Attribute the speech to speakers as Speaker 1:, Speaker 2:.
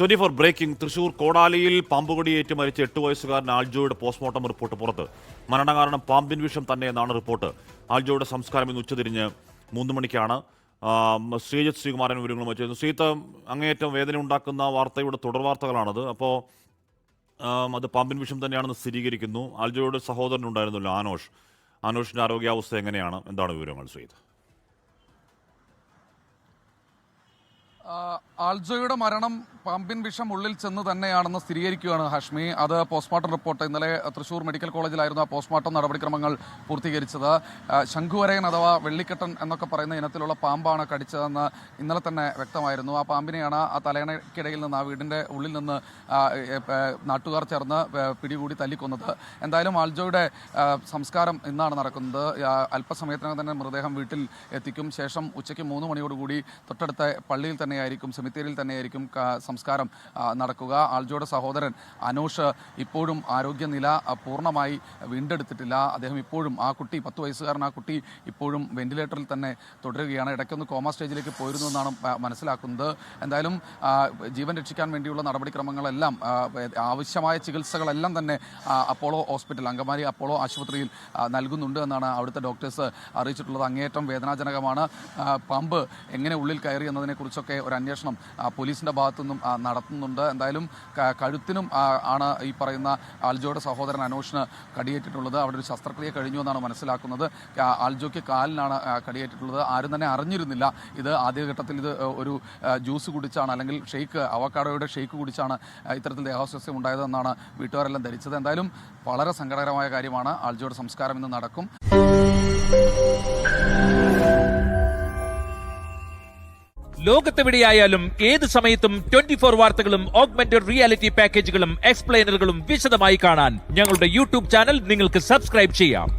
Speaker 1: 24 breaking. Thrissur കോടാലിയിൽ പാമ്പുകടിയേറ്റ് മരിച്ച 8 വയസ്സുകാരൻ ആൽജോയുടെ postmortem report പുറത്ത്. മരണകാരണം പാമ്പിൻ വിഷം തന്നെയെന്നാണ് റിപ്പോർട്ട്. ആൽജോയുടെ സംസ്കാരം ഇന്ന് ഉച്ചതിരിഞ്ഞ് 3 മണിക്കാണ്. ശ്രീജിത്ത് ശ്രീകുമാരൻ വിവരങ്ങളും വെച്ചു. ശ്രീജിത്ത്, അങ്ങേയറ്റം വേദന ഉണ്ടാക്കുന്ന വാർത്തയുടെ തുടർവാർത്തകളാണത്. അപ്പോൾ അത് പാമ്പിൻ വിഷം തന്നെയാണെന്ന് സ്ഥിരീകരിക്കുന്നു. ആൽജോയുടെ സഹോദരനുണ്ടായിരുന്നല്ലോ, ആനോഷിന്റെ ആരോഗ്യാവസ്ഥ എങ്ങനെയാണ്? എന്താണ് വിവരങ്ങൾ ശ്രീജിത്ത്?
Speaker 2: ആൽജോയുടെ മരണം പാമ്പിൻ വിഷം ഉള്ളിൽ ചെന്ന് തന്നെയാണെന്ന് സ്ഥിരീകരിക്കുകയാണ് ഹാഷ്മി. അത് പോസ്റ്റ്മോർട്ടം റിപ്പോർട്ട് ഇന്നലെ തൃശൂർ മെഡിക്കൽ കോളേജിലായിരുന്നു ആ പോസ്റ്റ്മോർട്ടം നടപടിക്രമങ്ങൾ പൂർത്തീകരിച്ചത്. ശംഖുവരയൻ അഥവാ വെള്ളിക്കെട്ടൻ എന്നൊക്കെ പറയുന്ന ഇനത്തിലുള്ള പാമ്പാണ് കടിച്ചതെന്ന് ഇന്നലെ തന്നെ വ്യക്തമായിരുന്നു. ആ പാമ്പിനെയാണ് ആ തലയണയ്ക്കിടയിൽ നിന്ന്, ആ വീടിന്റെ ഉള്ളിൽ നിന്ന് നാട്ടുകാർ ചേർന്ന് പിടികൂടി തല്ലിക്കൊന്നത്. എന്തായാലും ആൽജോയുടെ സംസ്കാരം ഇന്നാണ് നടക്കുന്നത്. അല്പസമയത്തിനകം തന്നെ മൃതദേഹം വീട്ടിൽ എത്തിക്കും. ശേഷം ഉച്ചയ്ക്ക് 3 മണിയോടുകൂടി തൊട്ടടുത്ത പള്ളിയിൽ തന്നെയായിരിക്കും, സെമിത്തേരിയിൽ തന്നെയായിരിക്കും സംസ്കാരം നടക്കുക. ആൽജോയുടെ സഹോദരൻ അനോഷ് ഇപ്പോഴും ആരോഗ്യനില പൂർണ്ണമായി വീണ്ടെടുത്തിട്ടില്ല. അദ്ദേഹം ഇപ്പോഴും, ആ കുട്ടി 10 വയസ്സുകാരൻ, ആ കുട്ടി ഇപ്പോഴും വെന്റിലേറ്ററിൽ തന്നെ തുടരുകയാണ്. ഇടയ്ക്കൊന്ന് കോമ സ്റ്റേജിലേക്ക് പോയിരുന്നു എന്നാണ് മനസ്സിലാക്കുന്നത്. എന്തായാലും ജീവൻ രക്ഷിക്കാൻ വേണ്ടിയുള്ള നടപടിക്രമങ്ങളെല്ലാം, ആവശ്യമായ ചികിത്സകളെല്ലാം തന്നെ അപ്പോളോ ഹോസ്പിറ്റൽ, അങ്കമാലി അപ്പോളോ ആശുപത്രിയിൽ നൽകുന്നുണ്ട് എന്നാണ് അവിടുത്തെ ഡോക്ടേഴ്സ് അറിയിച്ചിട്ടുള്ളത്. അങ്ങേയറ്റം വേദനാജനകമാണ്. പാമ്പ് എങ്ങനെ ഉള്ളിൽ കയറി എന്നതിനെക്കുറിച്ചൊക്കെ ഒരു അന്വേഷണം പോലീസിന്റെ ഭാഗത്തുനിന്നും നടത്തുന്നുണ്ട്. എന്തായാലും കഴുത്തിനും ആണ് ഈ പറയുന്ന ആൽജോയുടെ സഹോദരൻ അനോഷിന് കടിയേറ്റിട്ടുള്ളത്. അവിടെ ഒരു ശസ്ത്രക്രിയ കഴിഞ്ഞു എന്നാണ് മനസ്സിലാക്കുന്നത്. ആൽജോയ്ക്ക് കാലിനാണ് കടിയേറ്റിട്ടുള്ളത്. ആരും തന്നെ അറിഞ്ഞിരുന്നില്ല. ഇത് ആദ്യഘട്ടത്തിൽ ഇത് ഒരു ജ്യൂസ് കുടിച്ചാണ്, അല്ലെങ്കിൽ അവക്കാഡോയുടെ ഷെയ്ക്ക് കുടിച്ചാണ് ഇത്തരത്തിൽ ദേഹാസ്വാസ്ഥ്യം ഉണ്ടായതെന്നാണ് വീട്ടുകാരെല്ലാം ധരിച്ചത്. എന്തായാലും വളരെ സങ്കടകരമായ കാര്യമാണ്. ആൽജോയുടെ സംസ്കാരം ഇന്ന് നടക്കും.
Speaker 3: ലോകത്തെവിടെയായാലും ഏത് സമയത്തും 24 വാർത്തകളും ഓഗ്മെന്റഡ് റിയാലിറ്റി പാക്കേജുകളും എക്സ്പ്ലെയിനറുകളും വിശദമായി കാണാൻ ഞങ്ങളുടെ യൂട്യൂബ് ചാനൽ നിങ്ങൾക്ക് സബ്സ്ക്രൈബ് ചെയ്യാം.